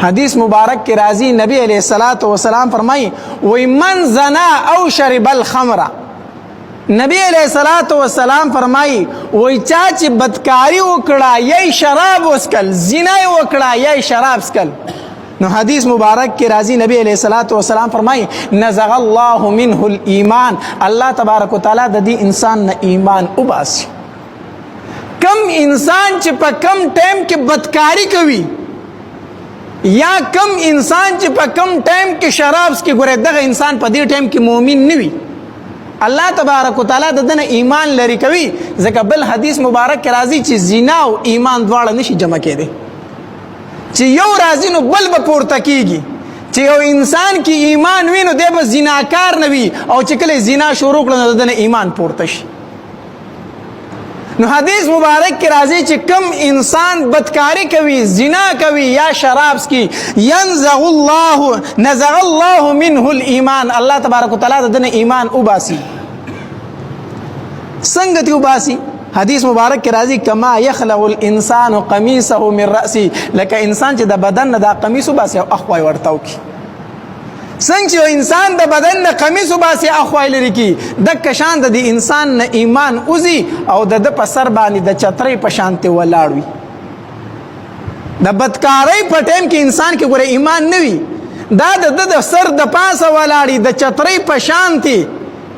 حدیث مبارک کے راضی نبی علیہ الصلوۃ والسلام فرمائی وی من زنا او شرب الخمر، نبی علیہ الصلوۃ والسلام فرمائی وی چاچ بدکاری وکړه یا شراب وسکل، زنا وکړه یا شراب وسکل. نو حدیث مبارک کے راضی نبی علیہ الصلوۃ والسلام فرمائی نزغ اللہ منہ الایمان، اللہ تبارک و تعالی د دې انسان نه ایمان وباسي. کم انسان چې په کم ټیم کې بدکاری کوي یا کم انسان چې په کم ټیم کې شراب کې ګوره دغه انسان په دې ټیم کې مؤمن نه وي، الله تبارک وتعالی د دنه ایمان لري کوي. ځکه بل حدیث مبارک کې راځي چې زنا او ایمان دواړه نشي جمع کېدی، چې یو راځي نو بل به پورته کېږي. چې یو انسان کې ایمان وي نو دی به زناکار نه وي، او چې کله زنا شروع کړه نو د دنه ایمان پورته شي. نو حدیث مبارک کی راضی چې کم انسان بدکاری کوي، زنا کوي یا شراب کی، ينزغ الله نزغ الله منه الایمان، الله تبارک وتعالی دنه ایمان وباسي. څنګه دی وباسي؟ حدیث مبارک کی راضی کما یخلع الانسان قمیصه من رأسه، لکه انسان چې د بدن نه د قمیص وباسي او اخوای ورتاو کی. څنګه چې انسان د بدن نه قمیص وباسي اخوای لري کی، د کشان د انسان نه ایمان اوزي او د په سر باندې د چترۍ په شانته ولاړ وي. د بدکارۍ په ټیم کې انسان کې ګوره ایمان نه وي، دا د سر د پاسه ولاړی د چترۍ په شانته.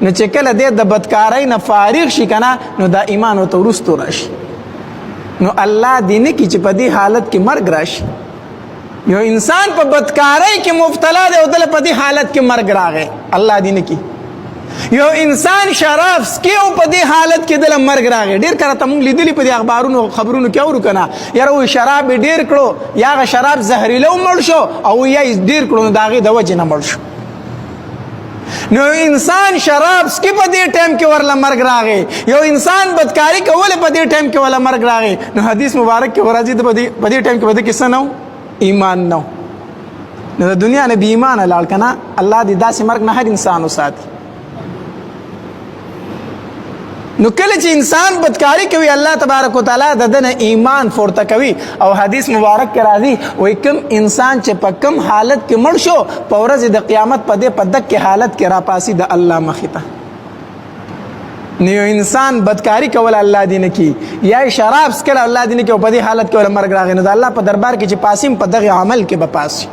نو چې کله د بدکارۍ نه فارغ شي کنه نو دا ایمان ورته وروسته راشي. نو الله دې نه کی چې په دې حالت کې مرګ راشي. یو انسان په بدکارۍ کې مبتلا دی او دل په دې حالت کې مرګ راغی، الله دې نه کی. یو انسان شراب سکي او په دې حالت کې دل مرګ راغی. ډیر کله ته مونږ لیدلی په دې اخبارونو خبرونو کې اورو کنه، یاره وای شراب ډیر کړو یا هغه شراب زهريله مړ شو او یا ډیر کړو نو داغه د وجه نه مړ شو. نو انسان شراب سکي په دې ټایم کې ورله مرګ راغی، یو انسان بدکاری کوله په دې ټایم کې ورله مرګ راغی. نو حدیث مبارک کې ورځي په دې ټایم کې بده کیسه نو ایمان نو د دنیا نه بی ایمان لاړ کنه. الله دې داسې مرګ نه هر انسان وساتي. نو کله چې انسان بدکاری کوي الله تبارک وتعالی د دنه ایمان فورته کوي. او حدیث مبارک کې راځي وای کوم انسان چې په کوم حالت کې مړ شو په ورځ د قیامت په دې په دک حالت کې را پاسي د الله مخې ته. نو انسان بدکاری کول الله دې نه کی یا شراب سکل الله دې نه کی او په دې حالت کې ول مرګ راغی نو د الله په دربار کې چې پاسیم په دغه عمل کې به پاسي.